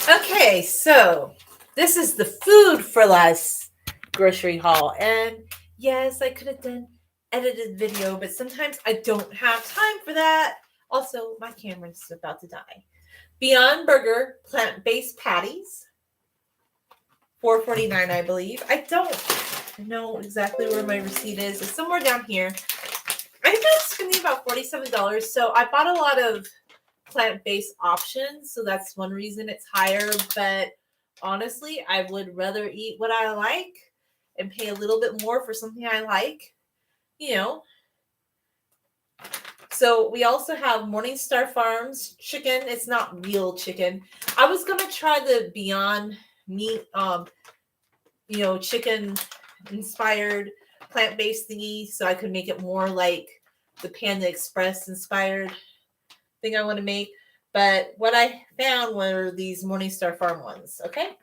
Okay, so this is the Food4Less grocery haul. And yes, I could have done edited video, but sometimes I don't have time for that. Also, my camera's about to die. Beyond Burger plant-based patties, 4.49, I believe. I don't know exactly where my receipt is. It's somewhere down here. I ended up spending about $47. So I bought a lot of plant-based options, so that's one reason it's higher. But honestly, I would rather eat what I like and pay a little bit more for something I like, you know. So we also have Morningstar Farms chicken. It's not real chicken. I was gonna try the Beyond Meat, chicken inspired plant-based thingy, so I could make it more like the Panda Express inspired thing I want to make. But what I found were these Morningstar Farm ones. Okay,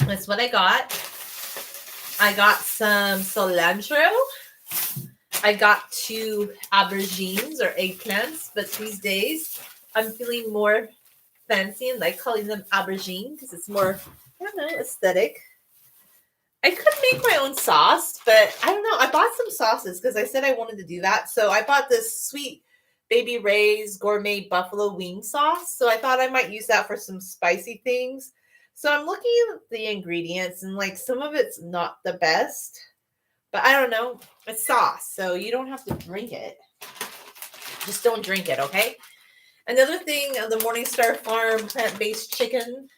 that's what I got. I got some cilantro. I got 2 aubergines or eggplants, but these days I'm feeling more fancy and like calling them aubergine because it's more, I don't know, aesthetic. I could make my own sauce, but I don't know. I bought some sauces because I said I wanted to do that. So I bought this sweet Baby Ray's gourmet buffalo wing sauce. So I thought I might use that for some spicy things. So I'm looking at the ingredients and like some of it's not the best, but I don't know. It's sauce, so you don't have to drink it. Just don't drink it, okay? Another thing, the Morningstar Farm plant-based chicken.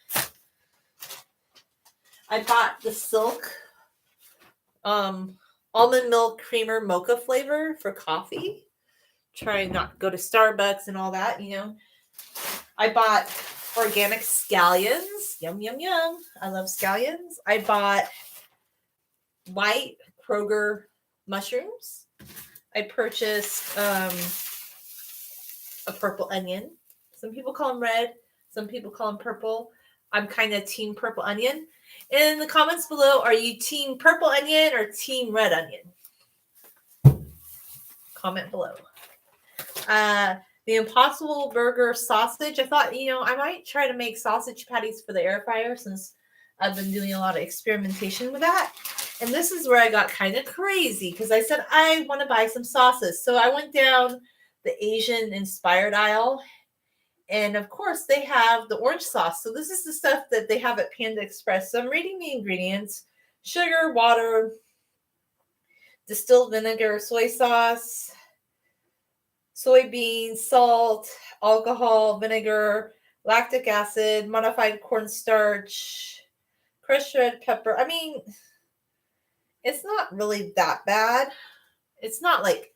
I bought the Silk almond milk creamer mocha flavor for coffee. Try not go to Starbucks and all that. I bought organic scallions. Yum, yum, yum. I love scallions. I bought white Kroger mushrooms. I purchased a purple onion. Some people call them red. Some people call them purple. I'm kind of team purple onion. In the comments below, are you team purple onion or team red onion? Comment below. The Impossible Burger sausage. I thought, I might try to make sausage patties for the air fryer since I've been doing a lot of experimentation with that. And this is where I got kind of crazy because I said I want to buy some sauces. So I went down the Asian inspired aisle. And of course, they have the orange sauce. So this is the stuff that they have at Panda Express. So I'm reading the ingredients: sugar, water, distilled vinegar, soy sauce, soybeans, salt, alcohol, vinegar, lactic acid, modified cornstarch, crushed red pepper. I mean, it's not really that bad. It's not like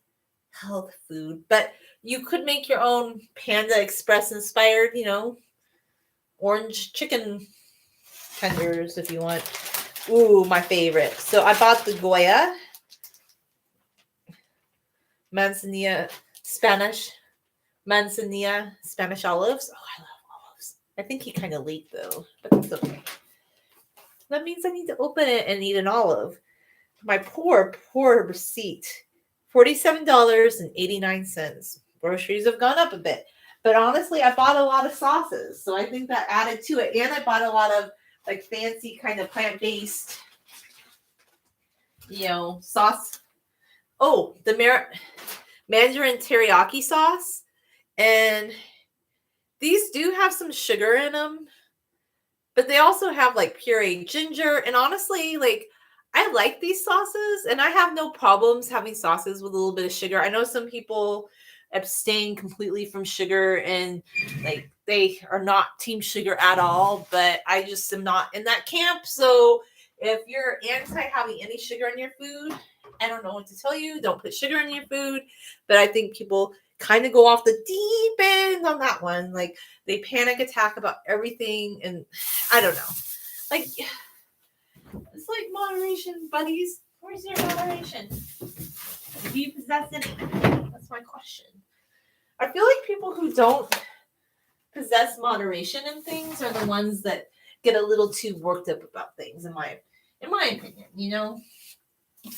health food, but you could make your own Panda Express inspired, orange chicken tenders if you want. Ooh, my favorite. So I bought the Goya manzanilla Spanish olives. Oh, I love olives. I think he kind of leaked though, but it's okay. That means I need to open it and eat an olive. My poor receipt. $47.89. Groceries have gone up a bit. But honestly, I bought a lot of sauces. So I think that added to it. And I bought a lot of like fancy kind of plant-based, sauce. Oh, the Mandarin teriyaki sauce. And these do have some sugar in them. But they also have like pureed ginger. And honestly, like, I like these sauces, and I have no problems having sauces with a little bit of sugar. I know some people abstain completely from sugar and like they are not team sugar at all, but I just am not in that camp. So if you're anti having any sugar in your food, I don't know what to tell you. Don't put sugar in your food. But I think people kind of go off the deep end on that one. Like they panic attack about everything, and I don't know. Like, it's like moderation, buddies. Where's your moderation? Do you possess any? That's my question. I feel like people who don't possess moderation in things are the ones that get a little too worked up about things, in my opinion,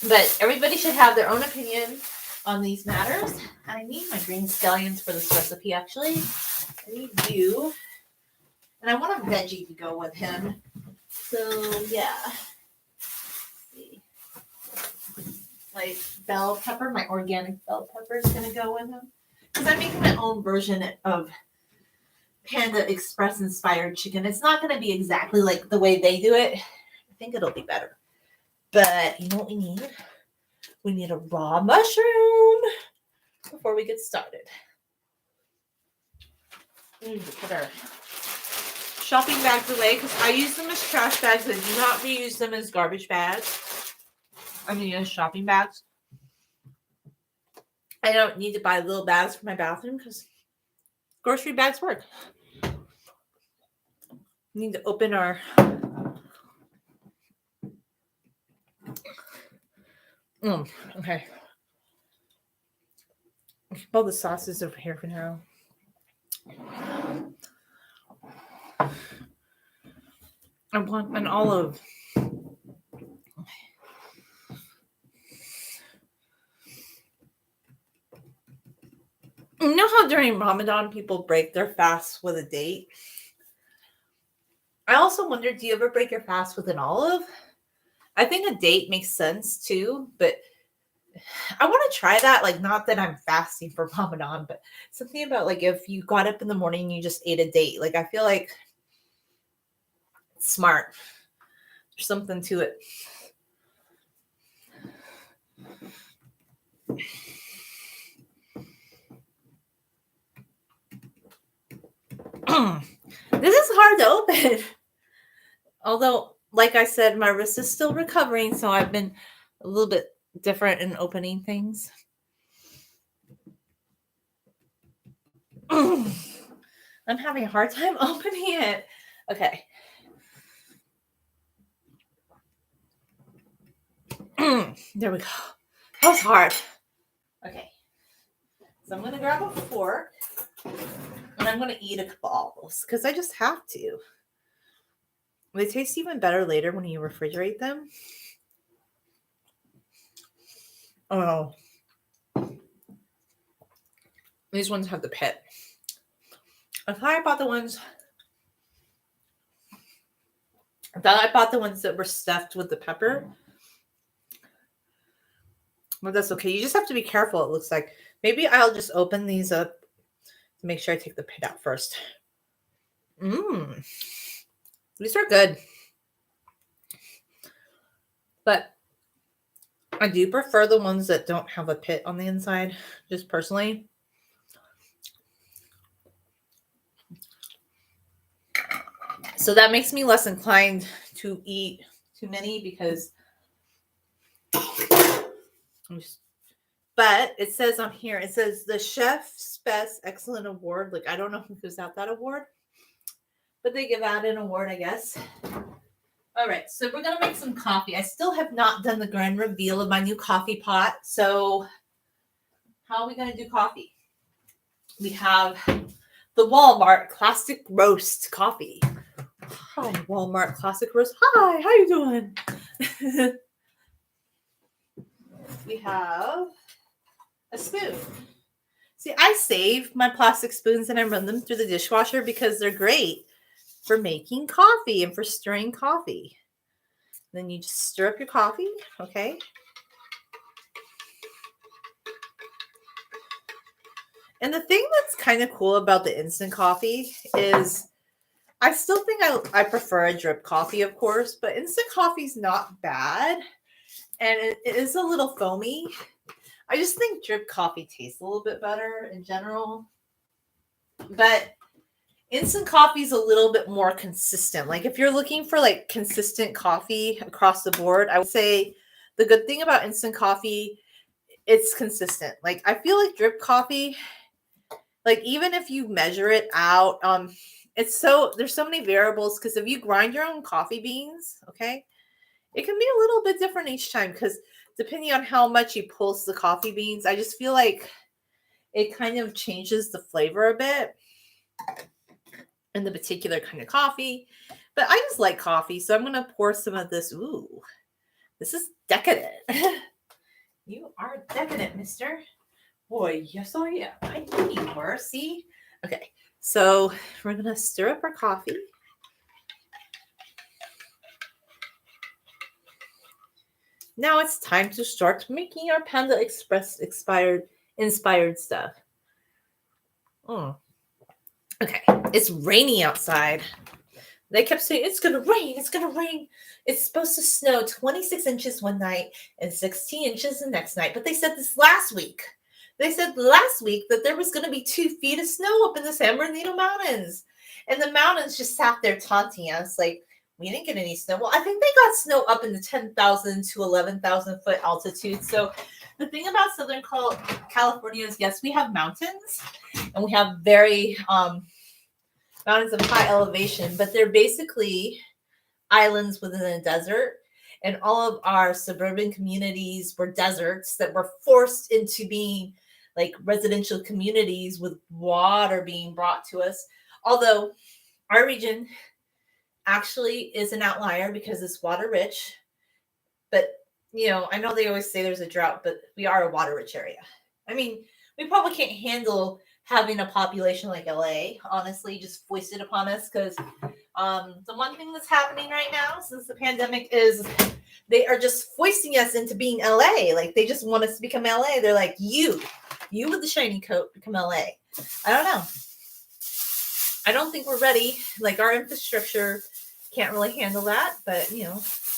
But everybody should have their own opinion on these matters. I need my green scallions for this recipe, actually. I need you And I want a veggie to go with him. So yeah. Let's see. Like bell pepper, my organic bell pepper is gonna go with him. Because I'm making my own version of Panda Express inspired chicken. It's not gonna be exactly like the way they do it. I think it'll be better. But you know what we need? We need a raw mushroom before we get started. We need to put our shopping bags away because I use them as trash bags. I do not reuse them as garbage bags. I mean, as shopping bags. I don't need to buy little bags for my bathroom because grocery bags work. We need to open our okay. Keep all the sauces over here for now. I want an olive. You know how during Ramadan people break their fast with a date? I also wonder, do you ever break your fast with an olive? I think a date makes sense too, but I want to try that. Like, not that I'm fasting for Ramadan, but something about like if you got up in the morning and you just ate a date. Like, I feel like it's smart. There's something to it. This is hard to open. Although, like I said, my wrist is still recovering, so I've been a little bit different in opening things. I'm having a hard time opening it. Okay. There we go. That was hard. Okay. So I'm going to grab a fork and I'm going to eat a couple olives because I just have to. They taste even better later when you refrigerate them. Oh. These ones have the pit. I thought I bought the ones that were stuffed with the pepper. Well, that's okay. You just have to be careful, it looks like. Maybe I'll just open these up to make sure I take the pit out first. These are good. But I do prefer the ones that don't have a pit on the inside, just personally. So that makes me less inclined to eat too many because but it says on here, it says the Chef's Best Excellent Award. Like, I don't know who gives out that award, but they give out an award, I guess. All right, so we're going to make some coffee. I still have not done the grand reveal of my new coffee pot. So how are we going to do coffee? We have the Walmart Classic Roast coffee. Hi, Walmart Classic Roast. Hi, how you doing? We have a spoon. See, I save my plastic spoons and I run them through the dishwasher because they're great for making coffee and for stirring coffee. Then you just stir up your coffee, okay? And the thing that's kind of cool about the instant coffee is I still think I prefer a drip coffee, of course, but instant coffee is not bad. And it is a little foamy. I just think drip coffee tastes a little bit better in general. But instant coffee is a little bit more consistent. Like if you're looking for like consistent coffee across the board, I would say the good thing about instant coffee, it's consistent. Like I feel like drip coffee, like even if you measure it out, there's so many variables because if you grind your own coffee beans, okay, it can be a little bit different each time because depending on how much you pulse the coffee beans, I just feel like it kind of changes the flavor a bit in the particular kind of coffee. But I just like coffee, so I'm going to pour some of this. Ooh, this is decadent. You are decadent, mister. Boy, yes, I am. I knew you were. See? Okay, so we're going to stir up our coffee. now it's time to start making our Panda Express inspired stuff. Mm. Okay, it's raining outside. They kept saying, it's going to rain, it's going to rain. It's supposed to snow 26 inches one night and 16 inches the next night. But they said this last week. They said last week that there was going to be 2 feet of snow up in the San Bernardino Mountains. And the mountains just sat there taunting us like, we didn't get any snow. Well, I think they got snow up in the 10,000 to 11,000 foot altitude. So the thing about Southern California is, yes, we have mountains and we have very mountains of high elevation, but they're basically islands within a desert. And all of our suburban communities were deserts that were forced into being like residential communities with water being brought to us. Although our region actually is an outlier because it's water rich. But, I know they always say there's a drought, but we are a water rich area. I mean, we probably can't handle having a population like LA, honestly, just foisted upon us. Because the one thing that's happening right now since the pandemic is they are just foisting us into being LA. Like, they just want us to become LA. They're like, you with the shiny coat, become LA. I don't know. I don't think we're ready. Like, our infrastructure can't really handle that. But,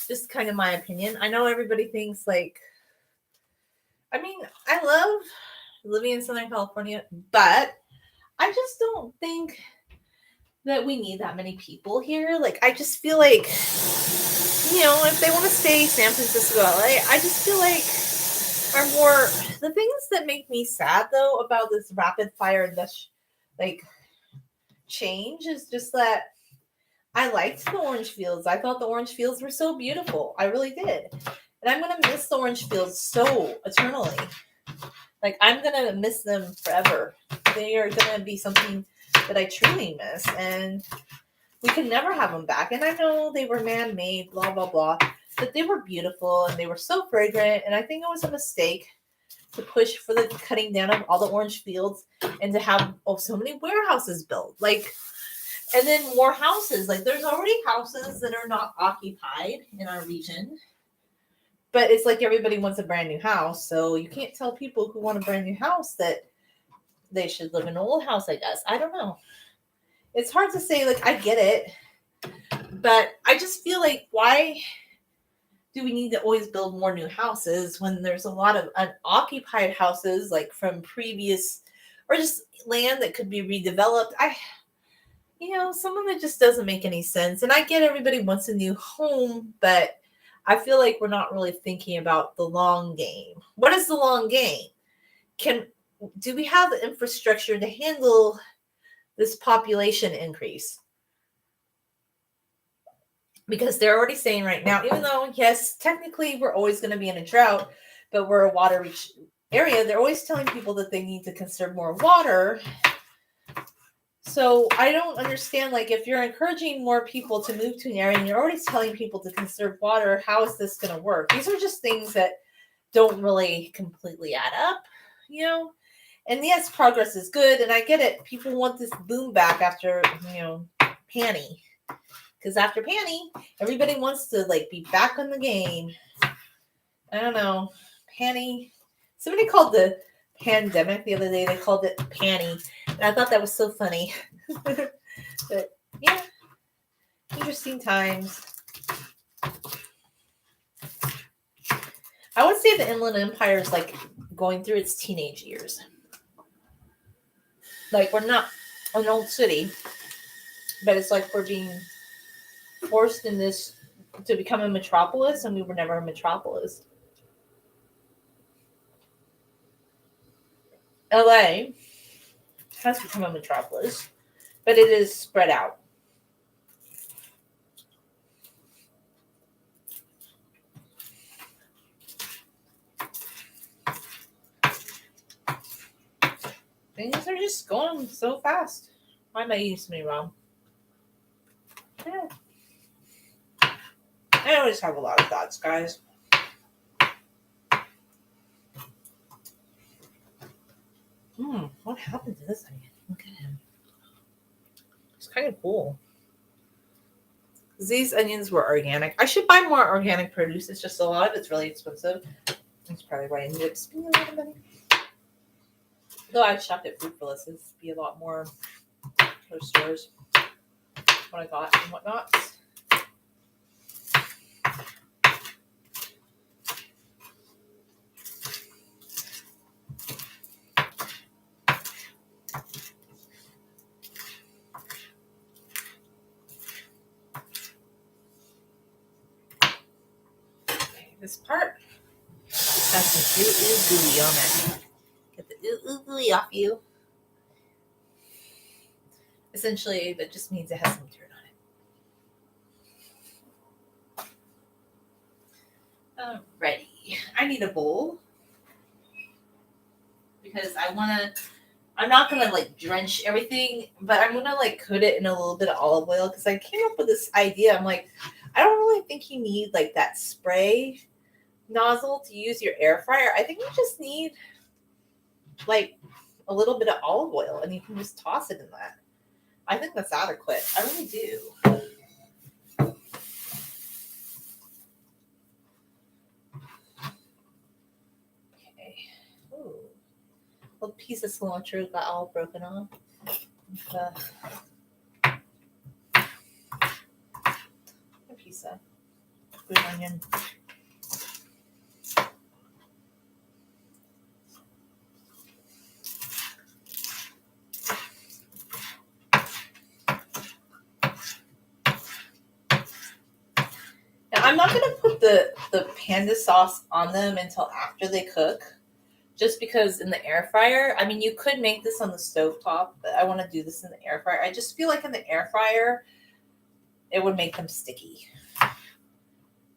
just kind of my opinion. I know everybody thinks like, I mean, I love living in Southern California, but I just don't think that we need that many people here. Like, I just feel like, if they want to stay San Francisco, LA, I just feel like are more the things that make me sad though about this rapid fire change is just that I liked the orange fields. I thought the orange fields were so beautiful. I really did. And I'm going to miss the orange fields so eternally. Like, I'm going to miss them forever. They are going to be something that I truly miss. And we can never have them back. And I know they were man-made, blah, blah, blah. But they were beautiful and they were so fragrant. And I think it was a mistake to push for the cutting down of all the orange fields and to have so many warehouses built. And then more houses. Like, there's already houses that are not occupied in our region. But it's like everybody wants a brand new house. So you can't tell people who want a brand new house that they should live in an old house, I guess. I don't know. It's hard to say. Like, I get it. But I just feel like, why do we need to always build more new houses when there's a lot of unoccupied houses, like from previous, or just land that could be redeveloped? Some of it just doesn't make any sense. And I get everybody wants a new home, but I feel like we're not really thinking about the long game. What is the long game? Do we have the infrastructure to handle this population increase? Because they're already saying right now, even though, yes, technically we're always going to be in a drought, but we're a water-rich area, they're always telling people that they need to conserve more water. So I don't understand, like, if you're encouraging more people to move to an area and you're already telling people to conserve water, how is this going to work? These are just things that don't really completely add up, And yes, progress is good, and I get it. People want this boom back after, Panny. Because after Panny, everybody wants to, be back on the game. I don't know. Panny. Somebody called the pandemic the other day, they called it Panny. And I thought that was so funny. But, yeah. Interesting times. I would say the Inland Empire is, going through its teenage years. We're not an old city, but it's like we're being forced in this to become a metropolis, and we were never a metropolis. LA has become a metropolis, but it is spread out. Things are just going so fast. Why am I eating so many wrong? Yeah. I always have a lot of thoughts, guys. What happened to this thing? Look at him. It's kind of cool. These onions were organic. I should buy more organic produce. It's just a lot of it's really expensive. That's probably why I ended up spending a lot of money. Though I shopped at Food4Less, it'd be a lot more those stores. What I got and whatnot. Okay, this part has some ooey on it. Get the ooey off you. Essentially, that just means it has some dirt on it. Alrighty. I need a bowl because I'm not gonna like drench everything, but I'm gonna like coat it in a little bit of olive oil because I came up with this idea. I'm like, I don't really think you need like that spray nozzle to use your air fryer. I think you just need like a little bit of olive oil and you can just toss it in that. I think that's adequate. I really do. Okay. Ooh. A little piece of cilantro got all broken off. A piece of green onion. Now, I'm not going to put the panda sauce on them until after they cook, just because in the air fryer, I mean, you could make this on the stovetop, but I want to do this in the air fryer. I just feel like in the air fryer, it would make them sticky.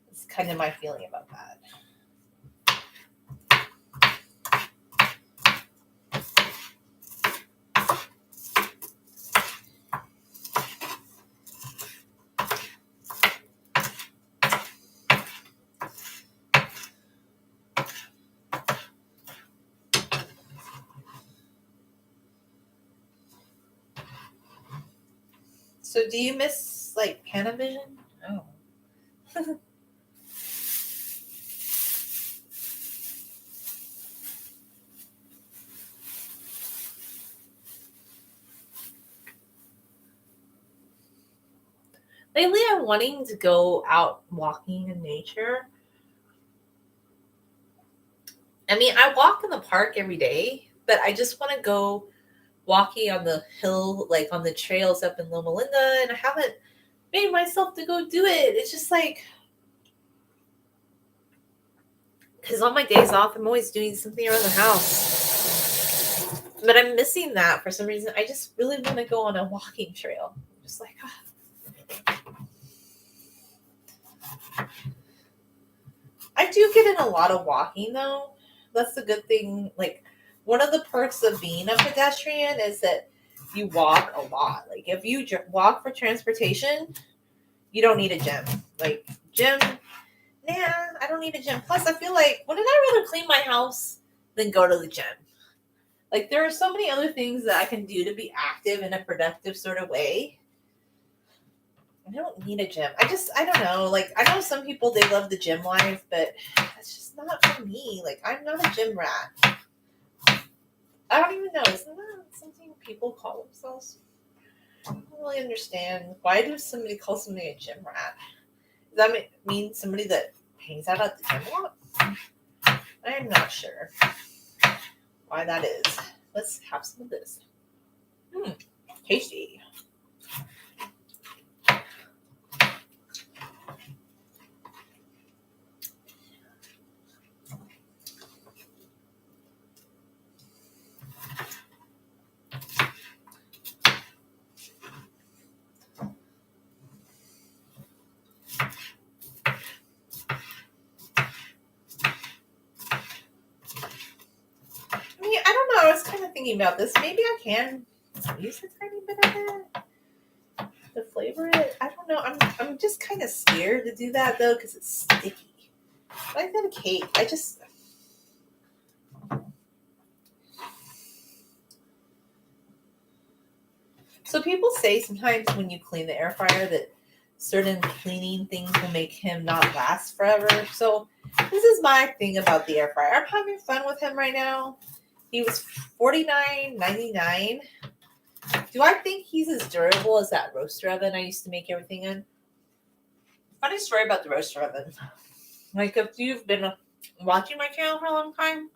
It's kind of my feeling about that. So do you miss like Panavision? Oh. Lately I'm wanting to go out walking in nature. I mean, I walk in the park every day, but I just want to go walking on the hill, like on the trails up in Loma Linda, and I haven't made myself to go do it. It's just like, because on my days off, I'm always doing something around the house. But I'm missing that for some reason. I just really want to go on a walking trail. I'm just like, I do get in a lot of walking though. That's the good thing. Like, one of the perks of being a pedestrian is that you walk a lot. Like, if you walk for transportation, you don't need a gym. Like, gym, nah, I don't need a gym. Plus, I feel like, wouldn't I rather clean my house than go to the gym? Like, there are so many other things that I can do to be active in a productive sort of way. I don't need a gym. I don't know. Like, I know some people, they love the gym life, but that's just not for me. Like, I'm not a gym rat. I don't even know. Isn't that something people call themselves? I don't really understand. Why does somebody call somebody a gym rat? Does that mean somebody that hangs out at the gym a lot? I am not sure why that is. Let's have some of this. Tasty. I mean, I don't know. I was kind of thinking about this. Maybe I can use a tiny bit of it to flavor it. I don't know. I'm just kind of scared to do that though because it's sticky. Like that a cake. So people say sometimes when you clean the air fryer that certain cleaning things will make him not last forever. So this is my thing about the air fryer. I'm having fun with him right now. He was $49.99. Do I think he's as durable as that roaster oven I used to make everything in? Funny story about the roaster oven. Like, if you've been watching my channel for a long time,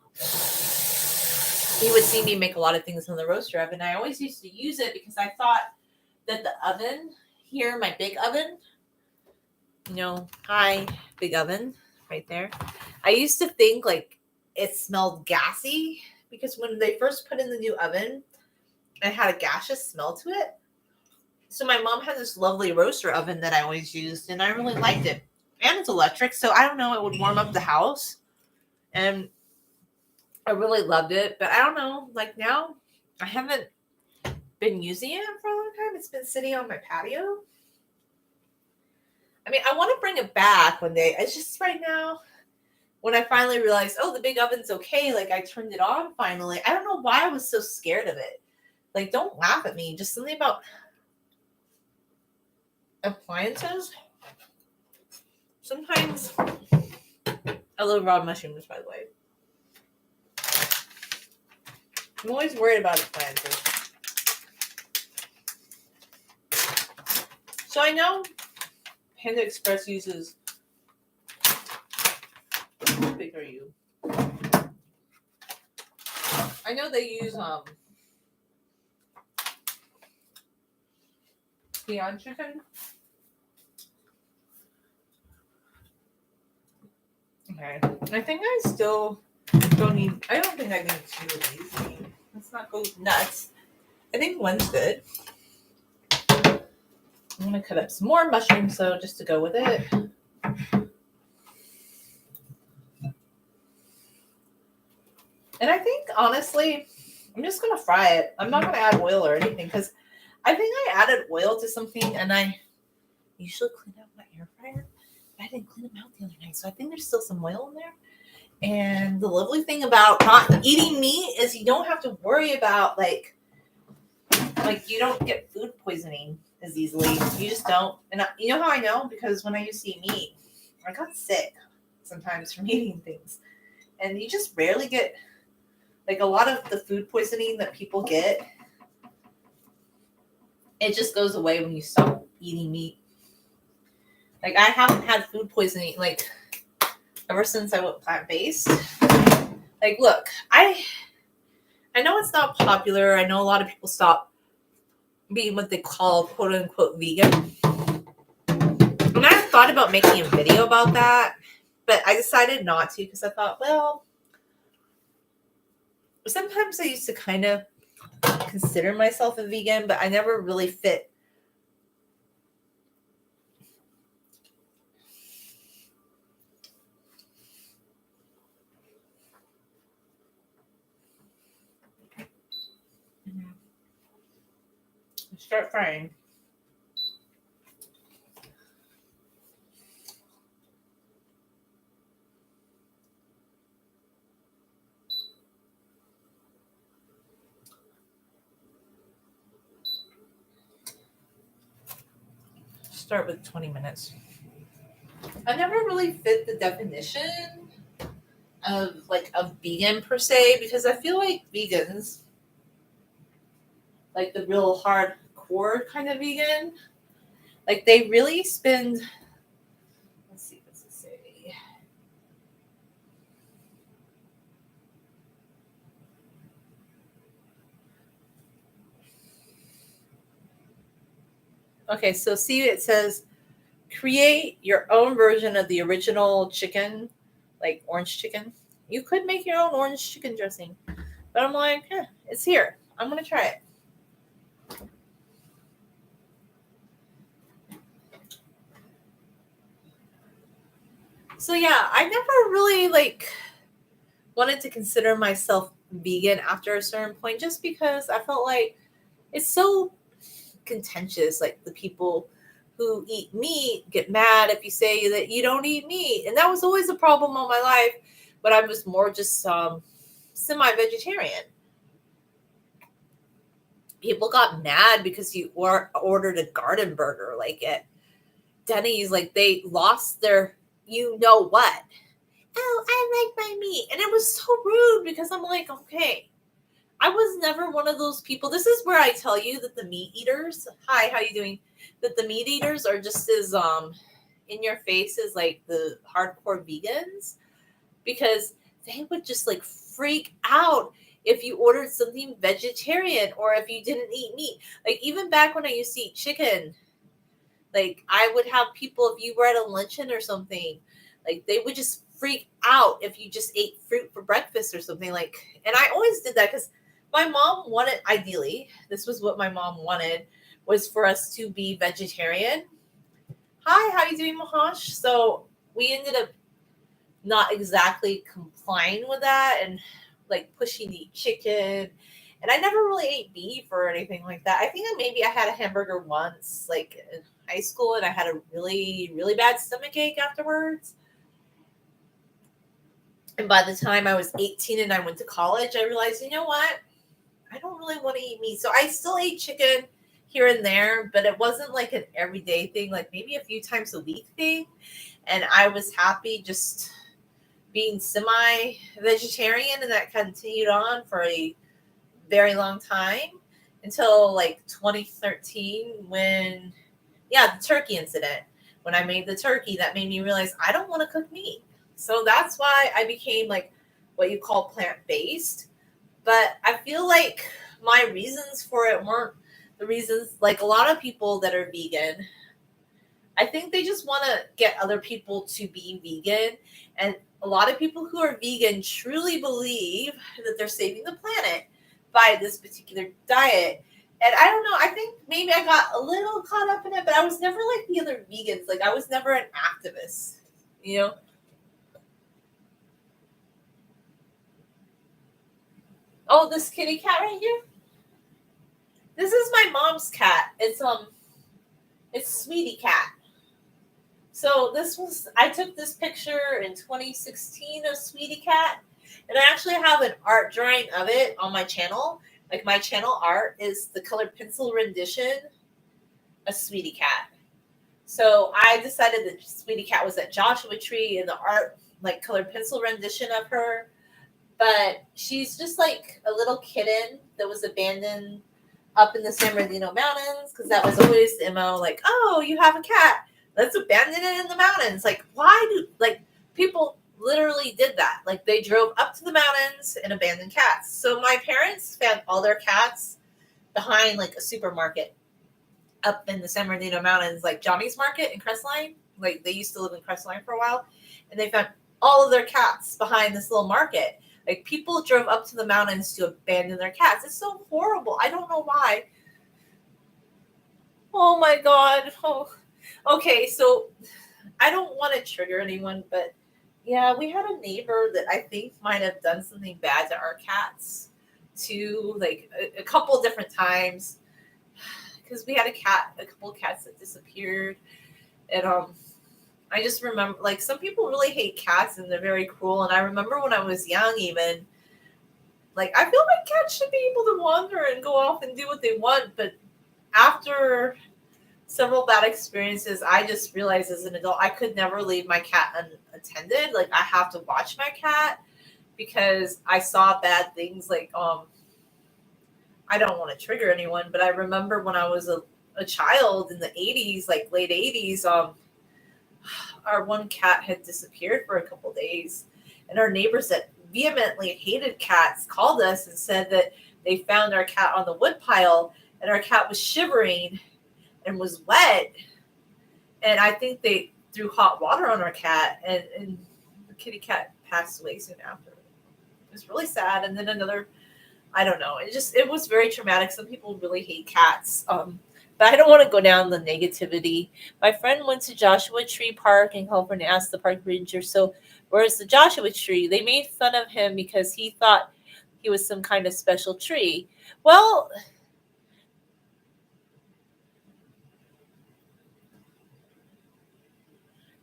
you would see me make a lot of things in the roaster oven. I always used to use it because I thought that the oven here, my big oven, hi, big oven, right there. I used to think like it smelled gassy because when they first put in the new oven, it had a gaseous smell to it. So my mom had this lovely roaster oven that I always used, and I really liked it. And it's electric, so I don't know, it would warm up the house. And I really loved it. But I don't know, like now, I haven't been using it for a long time. It's been sitting on my patio. I mean, I want to bring it back one day. It's just right now, when I finally realized, oh, the big oven's okay, like I turned it on finally. I don't know why I was so scared of it. Like, don't laugh at me. Just something about appliances. Sometimes, I love raw mushrooms, by the way. I'm always worried about appliances. So I know Panda Express uses, how big are you? I know they use Beyond Chicken. Okay. I think I still don't need, I don't think I need two of these. Let's not go nuts. I think one's good. I'm going to cut up some more mushrooms, so just to go with it. And I think, honestly, I'm just going to fry it. I'm not going to add oil or anything because I think I added oil to something and I usually clean out my air fryer. But I didn't clean them out the other night, so I think there's still some oil in there. And the lovely thing about not eating meat is you don't have to worry about, like you don't get food poisoning as easily. You just don't. And you know how I know? Because when I used to eat meat, I got sick sometimes from eating things. And you just rarely get, like, a lot of the food poisoning that people get, it just goes away when you stop eating meat. Like, I haven't had food poisoning, like, ever since I went plant-based. Like, look, I know it's not popular. I know a lot of people stop being what they call quote-unquote vegan. And I thought about making a video about that, but I decided not to because I thought, well, sometimes I used to kind of consider myself a vegan, but I never really fit. Start frying. Start with 20 minutes. I never really fit the definition of vegan per se, because I feel like vegans, like the real hardcore kind of vegan, like they really spend, let's see, what's it say? Okay, so see, it says create your own version of the original chicken, like orange chicken. You could make your own orange chicken dressing, but I'm like, it's here. I'm gonna try it. So yeah, I never really wanted to consider myself vegan after a certain point, just because I felt like it's so contentious. Like, the people who eat meat get mad if you say that you don't eat meat, and that was always a problem all my life. But I was more just semi-vegetarian. People got mad because you ordered a garden burger like at Denny's, like they lost their you know what. Oh, I like my meat. And it was so rude because I'm like, okay, I was never one of those people. This is where I tell you that the meat eaters, hi, how you doing? That the meat eaters are just as in your face as like the hardcore vegans, because they would just like freak out if you ordered something vegetarian or if you didn't eat meat. Like even back when I used to eat chicken, like I would have people, if you were at a luncheon or something, like they would just freak out if you just ate fruit for breakfast or something. Like, and I always did that because my mom wanted, ideally, this was what my mom wanted, was for us to be vegetarian. Hi, how you doing, Mahash? So we ended up not exactly complying with that and like pushing to eat chicken. And I never really ate beef or anything like that. I think maybe I had a hamburger once, like in high school, and I had a really, really bad stomach ache afterwards. And by the time I was 18 and I went to college, I realized, you know what? I don't really want to eat meat. So I still ate chicken here and there, but it wasn't like an everyday thing, like maybe a few times a week thing. And I was happy just being semi vegetarian, and that continued on for a very long time until like 2013 when, yeah, the turkey incident. When I made the turkey, that made me realize I don't want to cook meat. So that's why I became like what you call plant based. But I feel like my reasons for it weren't the reasons, like a lot of people that are vegan, I think they just want to get other people to be vegan. And a lot of people who are vegan truly believe that they're saving the planet by this particular diet. And I don't know, I think maybe I got a little caught up in it, but I was never like the other vegans. Like I was never an activist, you know? Oh, this kitty cat right here? This is my mom's cat. It's Sweetie Cat. So this was, I took this picture in 2016 of Sweetie Cat, and I actually have an art drawing of it on my channel. Like my channel art is the colored pencil rendition of Sweetie Cat. So I decided that Sweetie Cat was that Joshua tree in the art, like colored pencil rendition of her. But she's just like a little kitten that was abandoned up in the San Bernardino Mountains, because that was always the MO, like, oh, you have a cat, let's abandon it in the mountains. Like, why do, like, people literally did that. Like, they drove up to the mountains and abandoned cats. So my parents found all their cats behind, like, a supermarket up in the San Bernardino Mountains, like Johnny's Market in Crestline. Like, they used to live in Crestline for a while. And they found all of their cats behind this little market. Like, people drove up to the mountains to abandon their cats. It's so horrible. I don't know why. Oh my God. Oh. Okay, so I don't want to trigger anyone, but yeah, we had a neighbor that I think might have done something bad to our cats too, like a couple different times. Because we had a couple of cats that disappeared. And I just remember, like, some people really hate cats and they're very cruel. And I remember when I was young, even, like, I feel like cats should be able to wander and go off and do what they want. But after several bad experiences, I just realized as an adult, I could never leave my cat unattended. Like, I have to watch my cat because I saw bad things. Like, I don't want to trigger anyone, but I remember when I was a child in the 80s, like late 80s, our one cat had disappeared for a couple days, and our neighbors that vehemently hated cats called us and said that they found our cat on the woodpile, and our cat was shivering and was wet, and I think they threw hot water on our cat, and the kitty cat passed away soon after. It was really sad. And then another, I don't know, it was very traumatic. Some people really hate cats. But I don't want to go down the negativity. My friend went to Joshua Tree Park in California, asked the park ranger, so where's the Joshua tree? They made fun of him because he thought he was some kind of special tree. Well,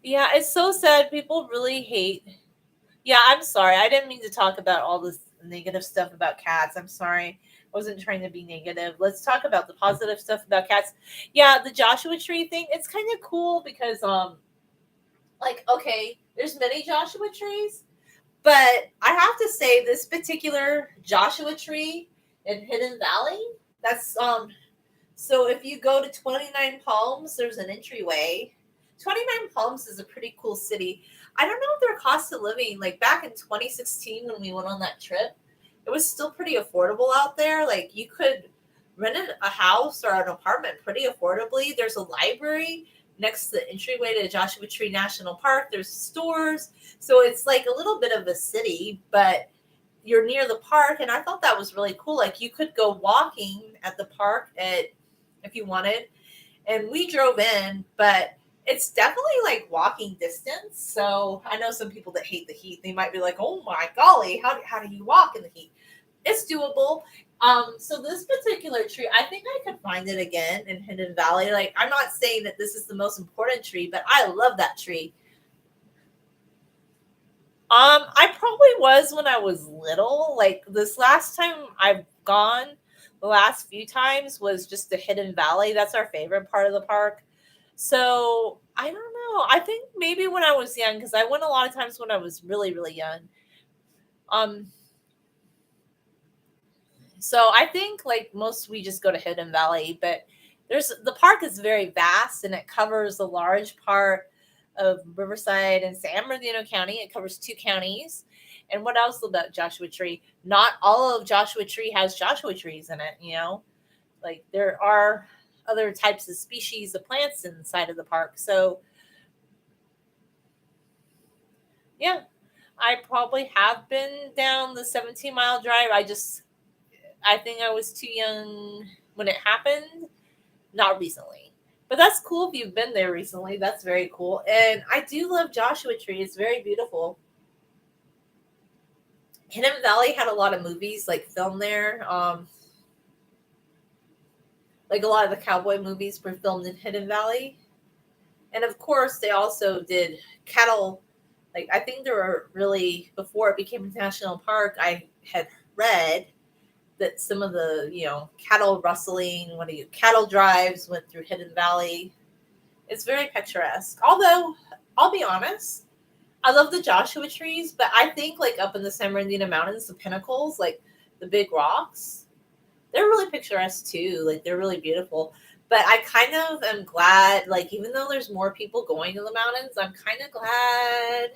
yeah, it's so sad. People really hate. Yeah, I'm sorry. I didn't mean to talk about all this negative stuff about cats. I'm sorry. wasn't trying to be negative. Let's talk about the positive stuff about cats. Yeah, the Joshua Tree thing, it's kind of cool because like, okay, there's many Joshua trees, but I have to say this particular Joshua tree in Hidden Valley, that's so if you go to 29 Palms, there's an entryway. 29 Palms is a pretty cool city. I don't know if their cost of living, like back in 2016 when we went on that trip, it was still pretty affordable out there. Like you could rent a house or an apartment pretty affordably. There's a library next to the entryway to Joshua Tree National Park. There's stores. So it's like a little bit of a city, but you're near the park. And I thought that was really cool. Like you could go walking at the park if you wanted. And we drove in, but it's definitely like walking distance. So I know some people that hate the heat. They might be like, oh my golly, how do you walk in the heat? It's doable. So this particular tree, I think I could find it again in Hidden Valley. Like, I'm not saying that this is the most important tree, but I love that tree. I probably was when I was little. Like this last time I've gone, the last few times was just the Hidden Valley. That's our favorite part of the park. So I don't know. I think maybe when I was young, because I went a lot of times when I was really, really young. Um, so I think like most we just go to Hidden Valley, but the park is very vast and it covers a large part of Riverside and San Bernardino County. It covers 2 counties. And what else about Joshua Tree? Not all of Joshua Tree has Joshua trees in it, you know? Like there are other types of species of plants inside of the park. So yeah, I probably have been down the 17-mile drive. I think I was too young when it happened, not recently. But that's cool if you've been there recently. That's very cool. And I do love Joshua Tree. It's very beautiful. Hidden Valley had a lot of movies like filmed there. Like a lot of the cowboy movies were filmed in Hidden Valley. And of course, they also did cattle. Like I think there were really before it became a national park. I had read that some of the cattle rustling, cattle drives went through Hidden Valley. It's very picturesque. Although I'll be honest, I love the Joshua trees, but I think like up in the San Bernardino Mountains, the pinnacles, like the big rocks, they're really picturesque too. Like they're really beautiful. But I kind of am glad, like even though there's more people going to the mountains, I'm kind of glad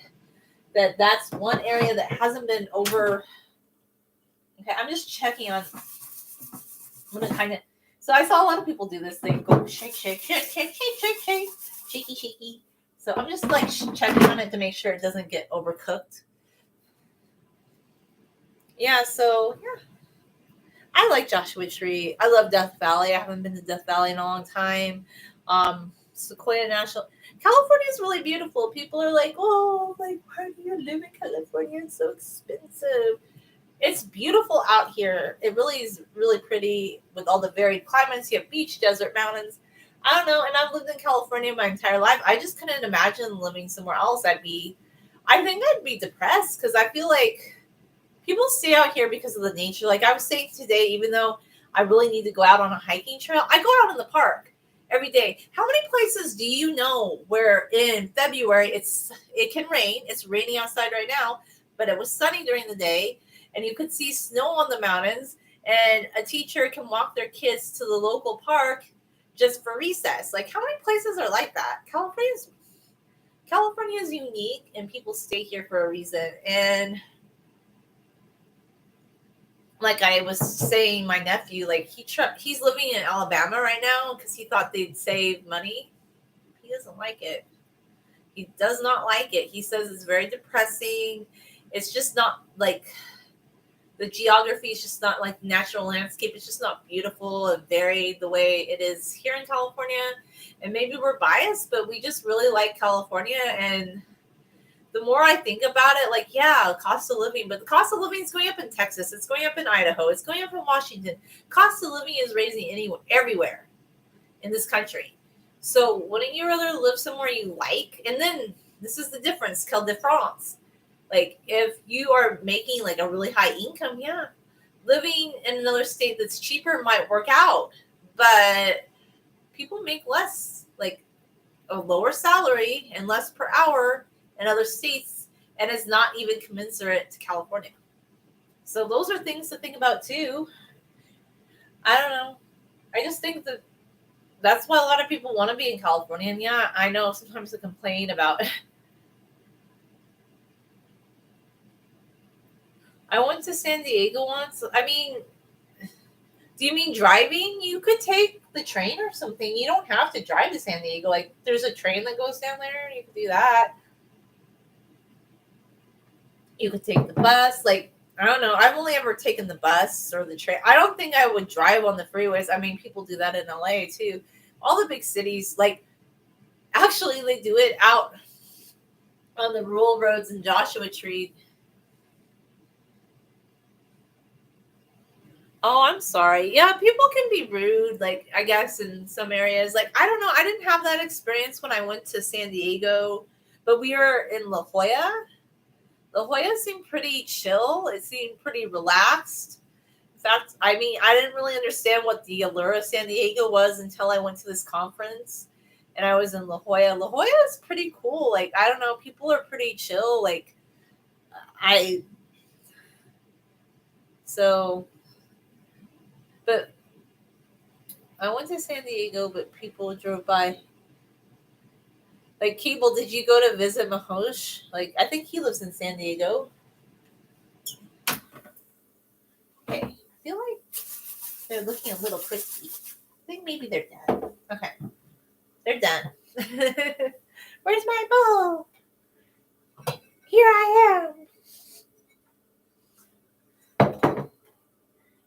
that that's one area that hasn't been over. Okay, I'm just checking on. I'm gonna kind of. So I saw a lot of people do this thing, go shake, shake, shake, shake, shake, shake, shake, shaky, shaky. So I'm just like checking on it to make sure it doesn't get overcooked. Yeah. So yeah, I like Joshua Tree. I love Death Valley. I haven't been to Death Valley in a long time. Sequoia National. California is really beautiful. People are like, oh, like why do you live in California? It's so expensive. It's beautiful out here. It really is really pretty with all the varied climates. You have beach, desert, mountains. I don't know. And I've lived in California my entire life. I just couldn't imagine living somewhere else. I think I'd be depressed because I feel like people stay out here because of the nature. Like I was saying today, even though I really need to go out on a hiking trail, I go out in the park every day. How many places do you know where in February it can rain? It's raining outside right now, but it was sunny during the day. And you could see snow on the mountains, and a teacher can walk their kids to the local park just for recess. Like, how many places are like that? California is unique, and people stay here for a reason. And like I was saying, my nephew, like he's living in Alabama right now because he thought they'd save money. He doesn't like it. He does not like it. He says it's very depressing. It's just not like the geography is just not like natural landscape. It's just not beautiful and varied the way it is here in California. And maybe we're biased, but we just really like California. And the more I think about it, like, yeah, cost of living, but the cost of living is going up in Texas. It's going up in Idaho. It's going up in Washington. Cost of living is raising everywhere in this country. So wouldn't you rather live somewhere you like? And then this is the difference, quelle différence. Like if you are making like a really high income, yeah, living in another state that's cheaper might work out, but people make less, like a lower salary and less per hour in other states, and it's not even commensurate to California. So those are things to think about too. I don't know. I just think that that's why a lot of people want to be in California. And yeah, I know sometimes they complain about. I went to San Diego once. I mean, do you mean driving? You could take the train or something. You don't have to drive to San Diego. Like, there's a train that goes down there. You could do that. You could take the bus. Like, I don't know. I've only ever taken the bus or the train. I don't think I would drive on the freeways. I mean, people do that in LA too. All the big cities, like, actually, they do it out on the rural roads in Joshua Tree. Oh, I'm sorry. Yeah, people can be rude, like, I guess in some areas. Like, I don't know. I didn't have that experience when I went to San Diego, but we were in La Jolla. La Jolla seemed pretty chill. It seemed pretty relaxed. In fact, I mean, I didn't really understand what the allure of San Diego was until I went to this conference and I was in La Jolla. La Jolla is pretty cool. Like, I don't know, people are pretty chill. Like, I, so, but I went to San Diego, but people drove by. Like, Cable, did you go to visit Mahosh? Like, I think he lives in San Diego. Okay, I feel like they're looking a little crispy. I think maybe they're done. Okay, they're done. Where's my bowl? Here I am.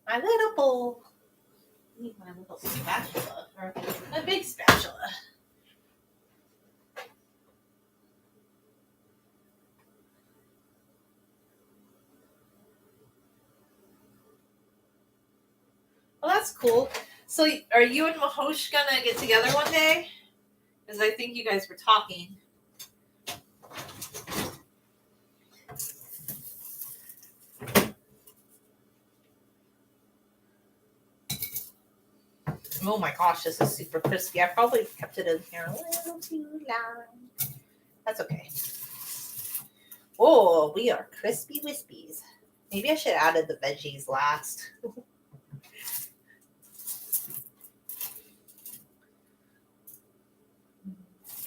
My little bowl. I need my little spatula, or a big spatula. Well, that's cool. So, are you and Mahosh gonna get together one day? Because I think you guys were talking. Oh my gosh, this is super crispy. I probably kept it in here a little too long. That's okay. Oh, we are crispy wispies. Maybe I should have added the veggies last.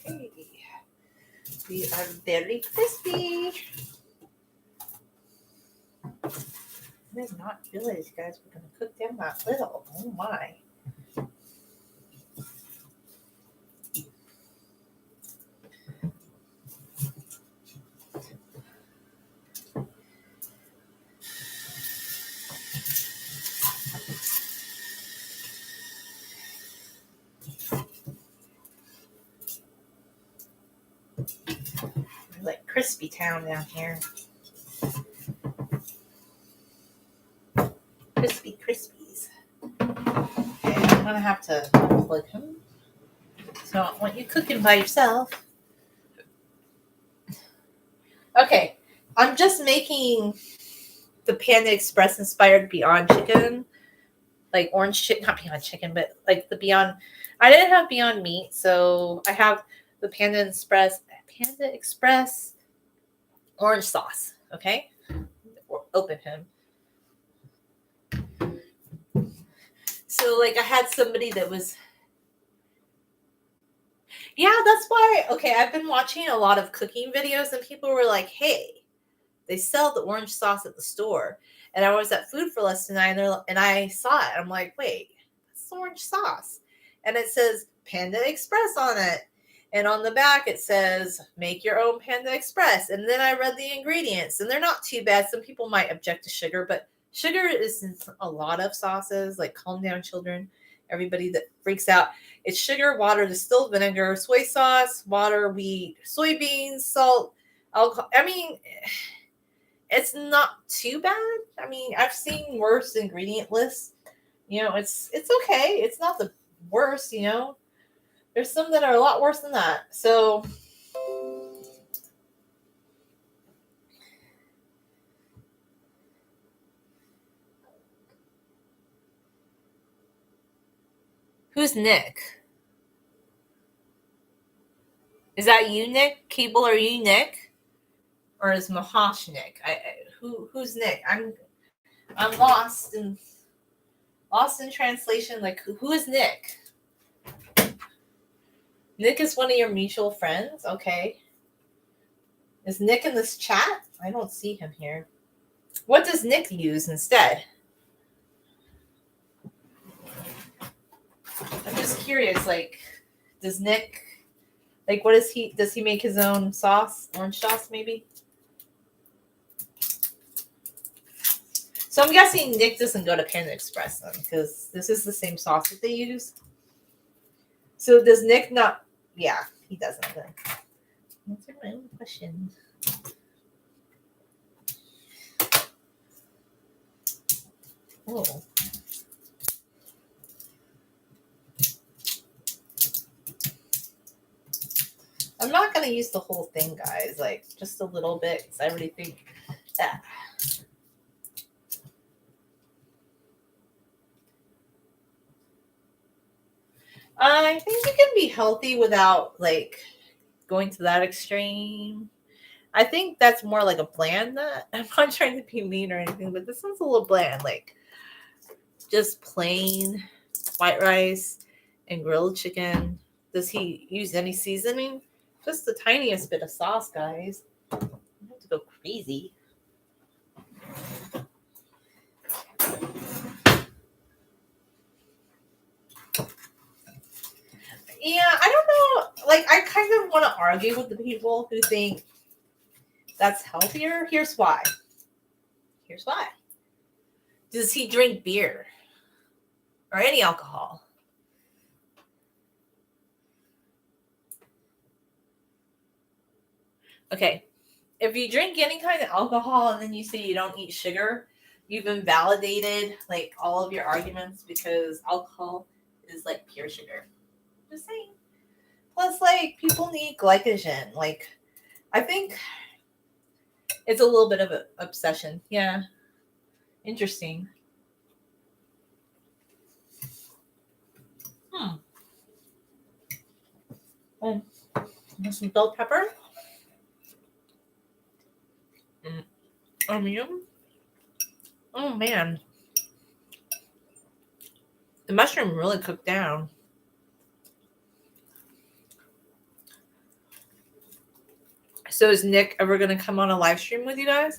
Okay. We are very crispy. I did not realize you guys were going to cook them that little. Oh my. Like crispy town down here. Crispy Krispies. Okay, I'm gonna have to unplug him. So I want you cooking by yourself. Okay, I'm just making the Panda Express inspired Beyond Chicken, like orange chicken, not Beyond Chicken, but like the Beyond. I didn't have Beyond Meat, so I have the Panda Express orange sauce. Okay, open him. So, like, I had somebody that was, yeah, that's why. Okay, I've been watching a lot of cooking videos, and people were like, "Hey, they sell the orange sauce at the store." And I was at Food4Less tonight, and I saw it. I'm like, "Wait, that's orange sauce," and it says Panda Express on it. And on the back, it says, make your own Panda Express. And then I read the ingredients, and they're not too bad. Some people might object to sugar, but sugar is in a lot of sauces, like Calm Down Children, everybody that freaks out. It's sugar, water, distilled vinegar, soy sauce, water, wheat, soybeans, salt, alcohol. I mean, it's not too bad. I mean, I've seen worse ingredient lists. You know, it's okay. It's not the worst, you know. There's some that are a lot worse than that. So, Who's Nick? Is that you, Nick? Cable, are you Nick? Or is Mahash Nick? Who's Nick? I'm lost in translation. Like who is Nick? Nick is one of your mutual friends? Okay. Is Nick in this chat? I don't see him here. What does Nick use instead? I'm just curious, like, does Nick, like, what does he make his own sauce? Orange sauce, maybe? So I'm guessing Nick doesn't go to Panda Express then, because this is the same sauce that they use. So does Nick not? Yeah, he doesn't then. Answer my own question. Oh. I'm not going to use the whole thing, guys. Like, just a little bit, because I already think that. I think you can be healthy without, like, going to that extreme. I think that's more like a bland nut. I'm not trying to be mean or anything, but this one's a little bland. Like, just plain white rice and grilled chicken. Does he use any seasoning? Just the tiniest bit of sauce, guys. You don't have to go crazy. Yeah, I don't know. Like, I kind of want to argue with the people who think that's healthier. Here's why. Does he drink beer or any alcohol? Okay. If you drink any kind of alcohol and then you say you don't eat sugar, you've invalidated like all of your arguments because alcohol is like pure sugar. Just saying. Plus, like, people need glycogen. Like, I think it's a little bit of an obsession. Yeah. Interesting. And some bell pepper. Onion. Oh, man. The mushroom really cooked down. So is Nick ever going to come on a live stream with you guys?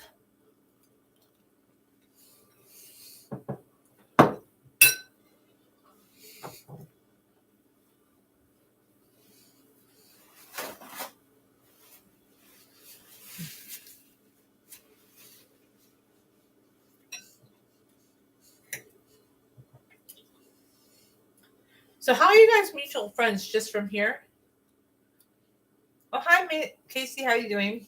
So how are you guys mutual friends just from here? Oh, hi, Casey. How are you doing?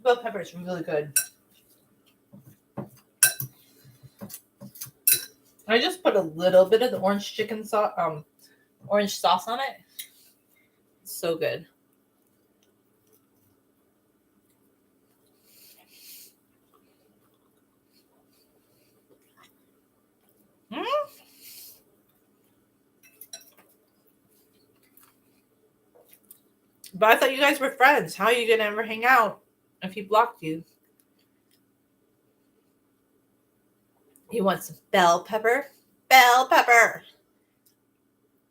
Bell pepper is really good. I just put a little bit of the orange chicken sauce, orange sauce on it. It's so good. Mm. But I thought you guys were friends. How are you gonna ever hang out if he blocked you? He wants some bell pepper. Bell pepper.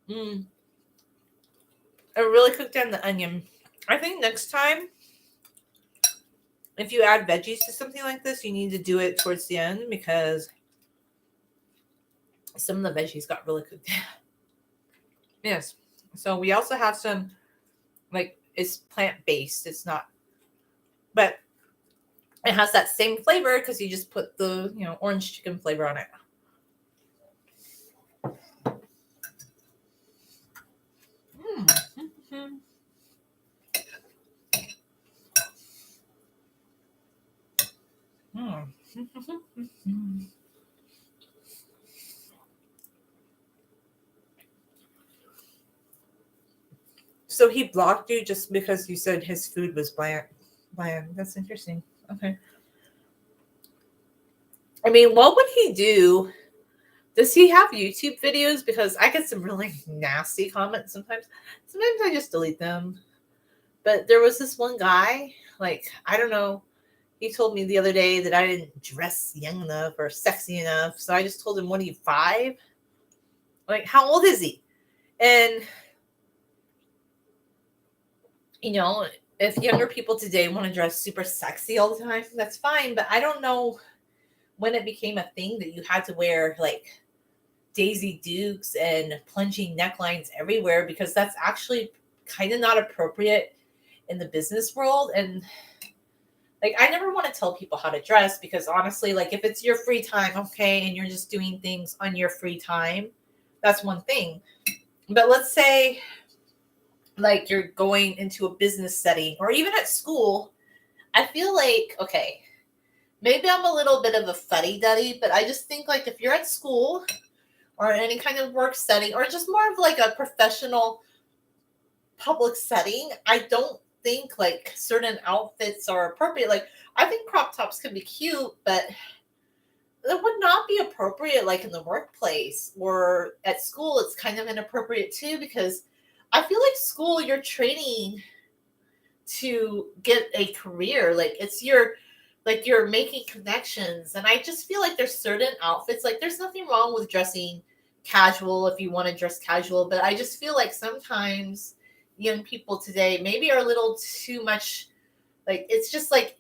It really cooked down the onion. I think next time, if you add veggies to something like this, you need to do it towards the end because some of the veggies got really cooked down. Yes. So we also have some, like, it's plant-based. It's not, but it has that same flavor because you just put the, orange chicken flavor on it. So he blocked you just because you said his food was bland. That's interesting. Okay. I mean, what would he do? Does he have YouTube videos? Because I get some really nasty comments sometimes. Sometimes I just delete them. But there was this one guy, like, I don't know. He told me the other day that I didn't dress young enough or sexy enough. So I just told him, what are you, 5? Like, how old is he? And, you know, if younger people today want to dress super sexy all the time, that's fine. But I don't know when it became a thing that you had to wear, like, Daisy Dukes and plunging necklines everywhere, because that's actually kind of not appropriate in the business world. And like, I never want to tell people how to dress, because honestly, like, if it's your free time, okay, and you're just doing things on your free time, that's one thing. But let's say like you're going into a business setting or even at school, I feel like, okay, maybe I'm a little bit of a fuddy-duddy, but I just think like if you're at school or any kind of work setting or just more of like a professional public setting, I don't think like certain outfits are appropriate. Like, I think crop tops can be cute, but it would not be appropriate like in the workplace or at school. It's kind of inappropriate too, because I feel like school, you're training to get a career. Like, it's your, like, you're making connections. And I just feel like there's certain outfits, like there's nothing wrong with dressing casual if you want to dress casual, but I just feel like sometimes young people today maybe are a little too much, like, it's just like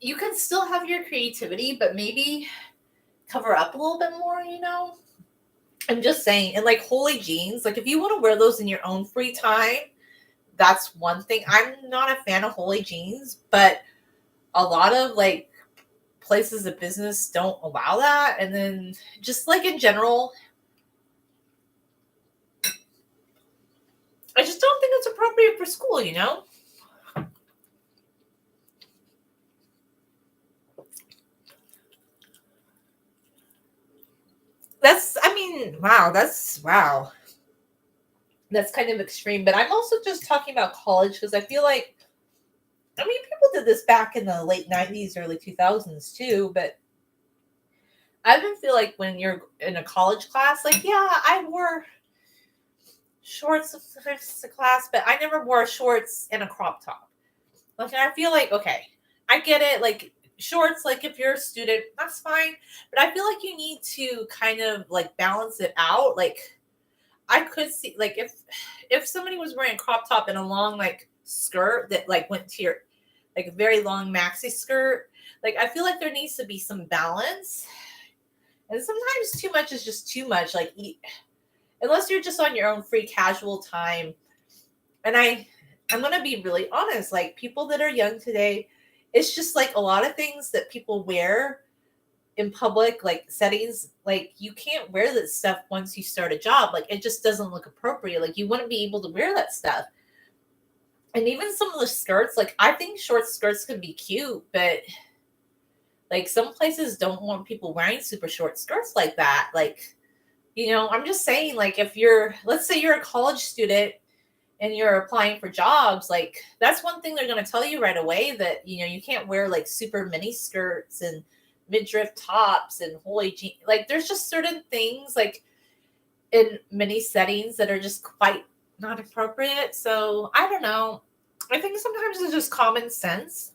you can still have your creativity, but maybe cover up a little bit more, you know? I'm just saying. And like holy jeans, like if you want to wear those in your own free time, that's one thing. I'm not a fan of holy jeans, but a lot of like places of business don't allow that. And then just like in general, I just don't think it's appropriate for school, you know? That's, I mean, wow, wow. That's kind of extreme. But I'm also just talking about college because I feel like, I mean, people did this back in the late 90s, early 2000s too. But I even feel like when you're in a college class, like, yeah, I wore shorts sometimes to class, but I never wore shorts and a crop top. Like, I feel like, okay, I get it. Like, shorts, like, if you're a student, that's fine. But I feel like you need to kind of like balance it out. Like, I could see, like, if somebody was wearing a crop top and a long like skirt that like went to your, like, a very long maxi skirt, like, I feel like there needs to be some balance. And sometimes too much is just too much. Like, unless you're just on your own free casual time. And I'm gonna be really honest. Like, people that are young today, it's just like a lot of things that people wear in public like settings, like you can't wear that stuff once you start a job. Like, it just doesn't look appropriate. Like, you wouldn't be able to wear that stuff. And even some of the skirts, like, I think short skirts can be cute, but like some places don't want people wearing super short skirts like that. Like, you know, I'm just saying, like, if you're, let's say you're a college student and you're applying for jobs, like, that's one thing they're going to tell you right away, that, you know, you can't wear like super mini skirts and midriff tops and holy jeans. Like, there's just certain things like in many settings that are just quite not appropriate. So I don't know. I think sometimes it's just common sense.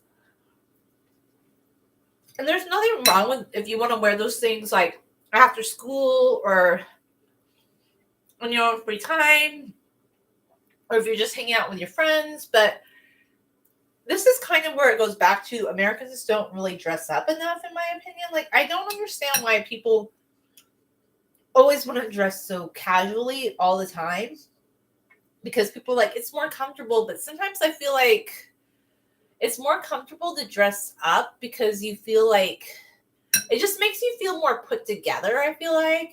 And there's nothing wrong with if you want to wear those things like after school or on your own free time, or if you're just hanging out with your friends. But this is kind of where it goes back to Americans don't really dress up enough, in my opinion. Like, I don't understand why people always want to dress so casually all the time, because people like it's more comfortable. But sometimes I feel like it's more comfortable to dress up because you feel like it just makes you feel more put together, I feel like.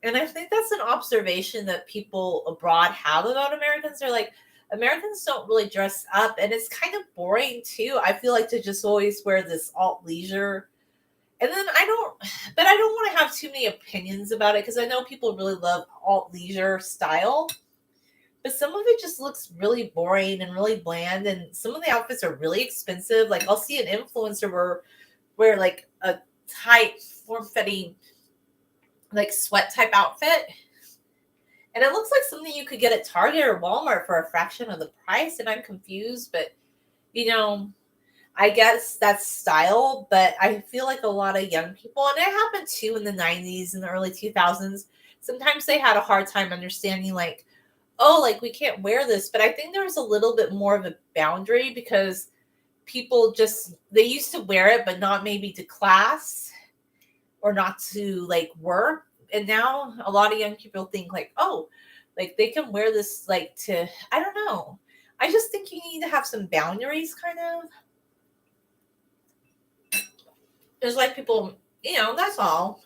And I think that's an observation that people abroad have about Americans. They're like, Americans don't really dress up, and it's kind of boring too. I feel like to just always wear this alt leisure. And then but I don't want to have too many opinions about it, because I know people really love alt leisure style. but some of it just looks really boring and really bland. And some of the outfits are really expensive. Like I'll see an influencer wear like a tight, form-fitting, like sweat type outfit, and it looks like something you could get at Target or Walmart for a fraction of the price. And I'm confused, but you know, I guess that's style, but I feel like a lot of young people, and it happened too in the 90s and the early 2000s, sometimes they had a hard time understanding, like, oh, like we can't wear this. But I think there was a little bit more of a boundary because people just, they used to wear it, but not maybe to class or not to like work. And now a lot of young people think like, oh, like they can wear this like to, I don't know. I just think you need to have some boundaries kind of. There's like people, that's all.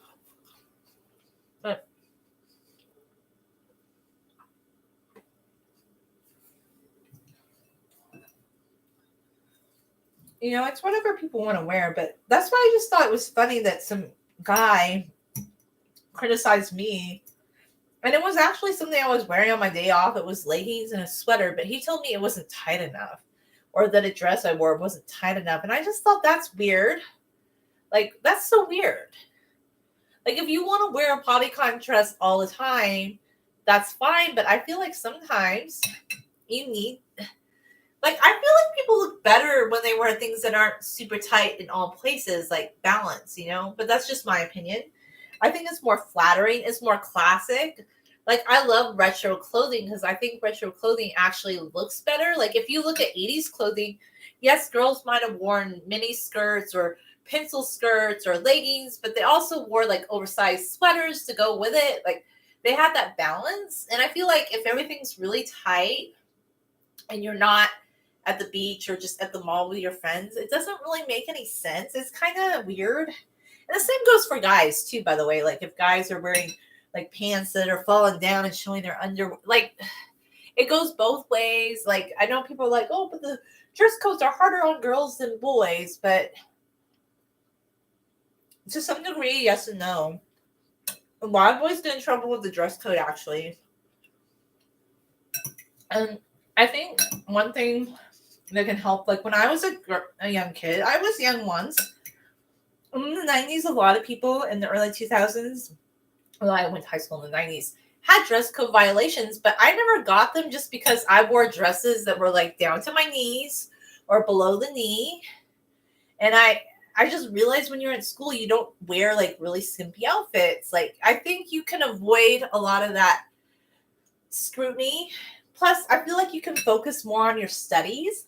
But it's whatever people want to wear. But that's why I just thought it was funny that some guy criticized me. And it was actually something I was wearing on my day off. It was leggings and a sweater, but he told me it wasn't tight enough, or that a dress I wore wasn't tight enough. And I just thought that's weird. Like, that's so weird. Like, if you want to wear a bodycon dress all the time, that's fine. But I feel like sometimes you need, like, I feel like people look better when they wear things that aren't super tight in all places, like balance, But that's just my opinion. I think it's more flattering. It's more classic. Like, I love retro clothing because I think retro clothing actually looks better. Like, if you look at 80s clothing, yes, girls might have worn mini skirts or pencil skirts or leggings, but they also wore like oversized sweaters to go with it. Like, they had that balance. And I feel like if everything's really tight and you're not at the beach or just at the mall with your friends, it doesn't really make any sense. It's kind of weird. And the same goes for guys too, by the way. Like, if guys are wearing like pants that are falling down and showing their under, like, it goes both ways. Like, I know people are like, oh, but the dress codes are harder on girls than boys, but to some degree, yes and no. A lot of boys get in trouble with the dress code, actually. And I think one thing that can help, like when I was a young kid, I was young once. In the 90s, a lot of people in the early 2000s, well, I went to high school in the 90s, had dress code violations, but I never got them just because I wore dresses that were like down to my knees or below the knee. And I just realized when you're in school, you don't wear like really skimpy outfits. Like, I think you can avoid a lot of that scrutiny. Plus, I feel like you can focus more on your studies.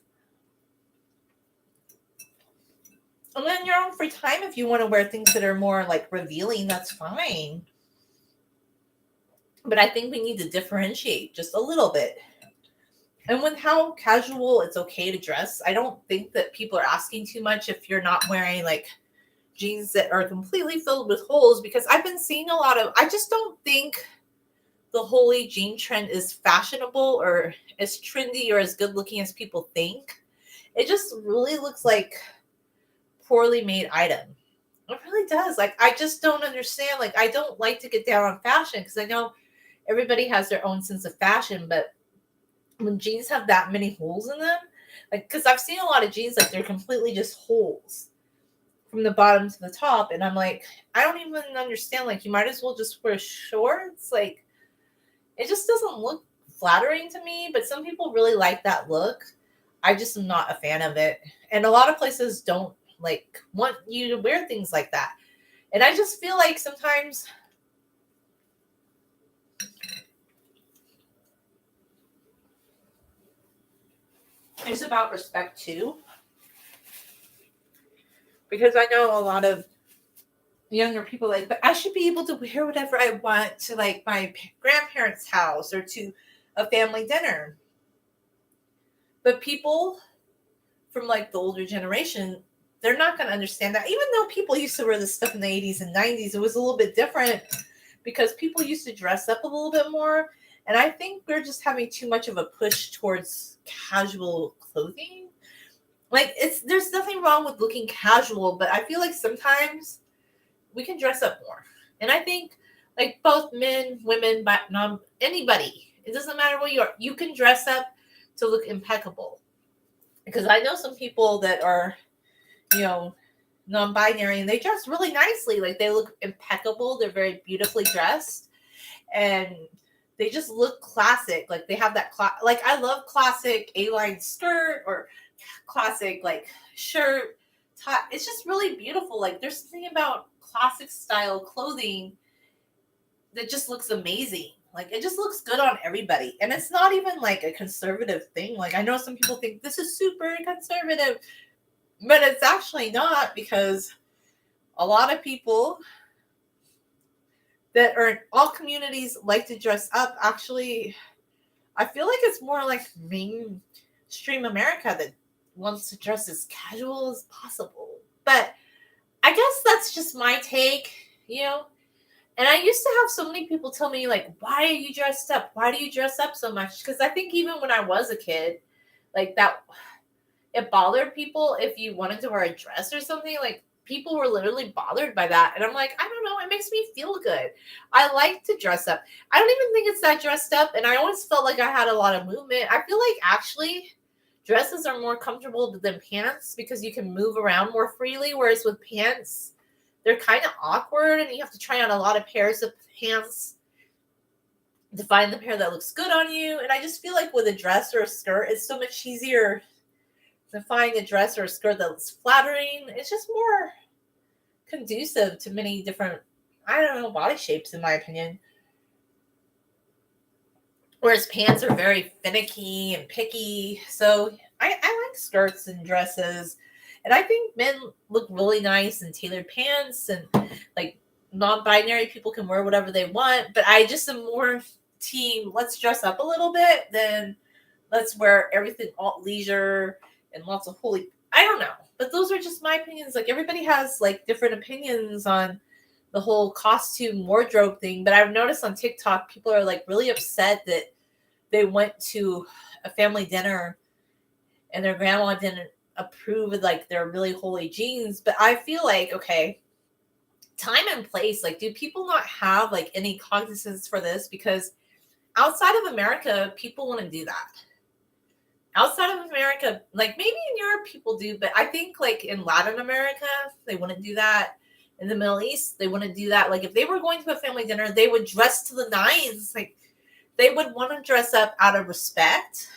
And then your own free time, if you want to wear things that are more like revealing, that's fine. But I think we need to differentiate just a little bit. And with how casual it's okay to dress, I don't think that people are asking too much if you're not wearing like jeans that are completely filled with holes, because I've been seeing a lot of, I just don't think the holy jean trend is fashionable or as trendy or as good looking as people think. It just really looks like poorly made item. It really does. Like, I just don't understand. Like, I don't like to get down on fashion because I know everybody has their own sense of fashion, but when jeans have that many holes in them, like, because I've seen a lot of jeans like they're completely just holes from the bottom to the top, and I'm like, I don't even understand. Like, you might as well just wear shorts. Like, it just doesn't look flattering to me. But some people really like that look. I just am not a fan of it, and a lot of places don't like want you to wear things like that. And I just feel like sometimes it's about respect too. Because I know a lot of younger people like, but I should be able to wear whatever I want to like my grandparents' house or to a family dinner. But people from like the older generation, they're not going to understand that. Even though people used to wear this stuff in the 80s and 90s, it was a little bit different because people used to dress up a little bit more. And I think we're just having too much of a push towards casual clothing. Like, there's nothing wrong with looking casual, but I feel like sometimes we can dress up more. And I think like both men, women, but anybody, It doesn't matter what you are. You can dress up to look impeccable. Because I know some people that are, non-binary, and they dress really nicely. Like, they look impeccable. They're very beautifully dressed, and they just look classic. Like, they have that like, I love classic A-line skirt or classic like shirt, top. It's just really beautiful. Like, there's something about classic style clothing that just looks amazing. Like, it just looks good on everybody. And it's not even like a conservative thing. Like, I know some people think this is super conservative, but it's actually not, because a lot of people that are in all communities like to dress up. Actually, I feel like it's more like mainstream America that wants to dress as casual as possible. But I guess that's just my take. And I used to have so many people tell me, like, why are you dressed up? Why do you dress up so much? Because I think even when I was a kid, like, that, it bothered people if you wanted to wear a dress or something. Like, people were literally bothered by that. And I'm like, I don't know. It makes me feel good. I like to dress up. I don't even think it's that dressed up. And I always felt like I had a lot of movement. I feel like actually dresses are more comfortable than pants because you can move around more freely. Whereas with pants, they're kind of awkward, and you have to try on a lot of pairs of pants to find the pair that looks good on you. And I just feel like with a dress or a skirt, it's so much easier to find a dress or a skirt that's flattering. It's just more conducive to many different, I don't know, body shapes, in my opinion. Whereas pants are very finicky and picky. So I like skirts and dresses. And I think men look really nice in tailored pants, and like non-binary people can wear whatever they want. But I just am more team, let's dress up a little bit than let's wear everything all leisure and lots of holy. I don't know. But those are just my opinions. Like, everybody has like different opinions on the whole costume wardrobe thing. But I've noticed on TikTok, people are like really upset that they went to a family dinner and their grandma didn't approve of like their really holy jeans. But I feel like, okay, time and place, like, do people not have like any cognizance for this? Because outside of America, people want to do that. Outside of America, like, maybe in Europe people do, but I think like in Latin America, they wouldn't do that. In the Middle East, they wouldn't do that. Like, if they were going to a family dinner, they would dress to the nines. Like, they would want to dress up out of respect.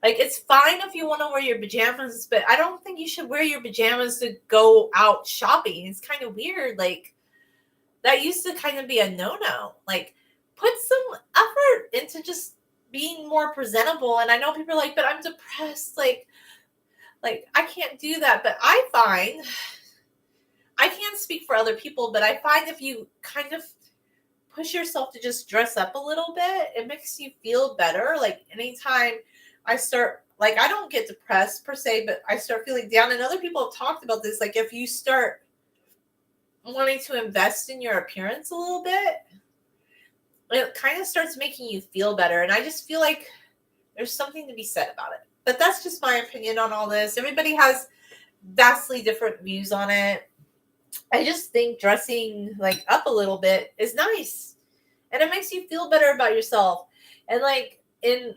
Like, it's fine if you want to wear your pajamas, but I don't think you should wear your pajamas to go out shopping. It's kind of weird. Like, that used to kind of be a no-no. Like, put some effort into just being more presentable. And I know people are like, but I'm depressed. Like I can't do that. But I find, I can't speak for other people, but I find if you kind of push yourself to just dress up a little bit, it makes you feel better. Like, anytime I start, like, I don't get depressed per se, but I start feeling down. And other people have talked about this. Like, if you start wanting to invest in your appearance a little bit, it kind of starts making you feel better. And I just feel like there's something to be said about it. But that's just my opinion on all this. Everybody has vastly different views on it. I just think dressing like up a little bit is nice. And it makes you feel better about yourself. And like in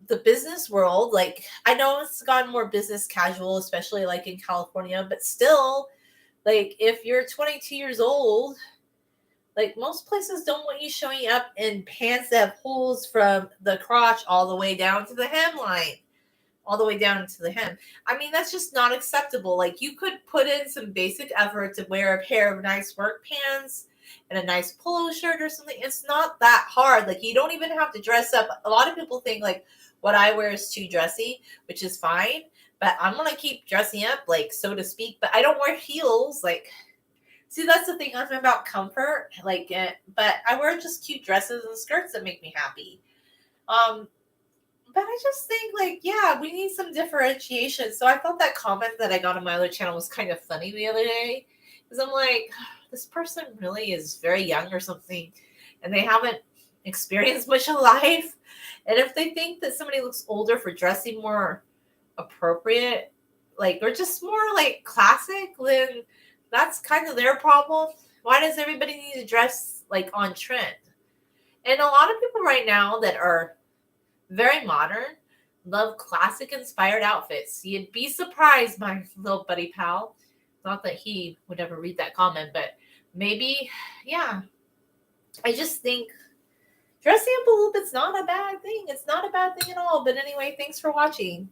the business world, like, I know it's gotten more business casual, especially like in California, but still, like, if you're 22 years old, like, most places don't want you showing up in pants that have holes from the crotch all the way down to the hemline, all the way down to the hem. I mean, that's just not acceptable. Like, you could put in some basic effort to wear a pair of nice work pants and a nice polo shirt or something. It's not that hard. Like, you don't even have to dress up. A lot of people think like what I wear is too dressy, which is fine. But I'm going to keep dressing up, like, so to speak. But I don't wear heels. Like, see, that's the thing. I'm about comfort. Like, but I wear just cute dresses and skirts that make me happy. But I just think, like, yeah, we need some differentiation. So I thought that comment that I got on my other channel was kind of funny the other day. Because I'm like, this person really is very young or something. And they haven't experienced much of life. And if they think that somebody looks older for dressing more appropriate, like, or just more, like, classic, then that's kind of their problem. Why does everybody need to dress, like, on trend? And a lot of people right now that are very modern, love classic inspired outfits. You'd be surprised, my little buddy pal. Not that he would ever read that comment, but maybe, yeah. I just think dressing up a little bit's not a bad thing. It's not a bad thing at all. But anyway, thanks for watching.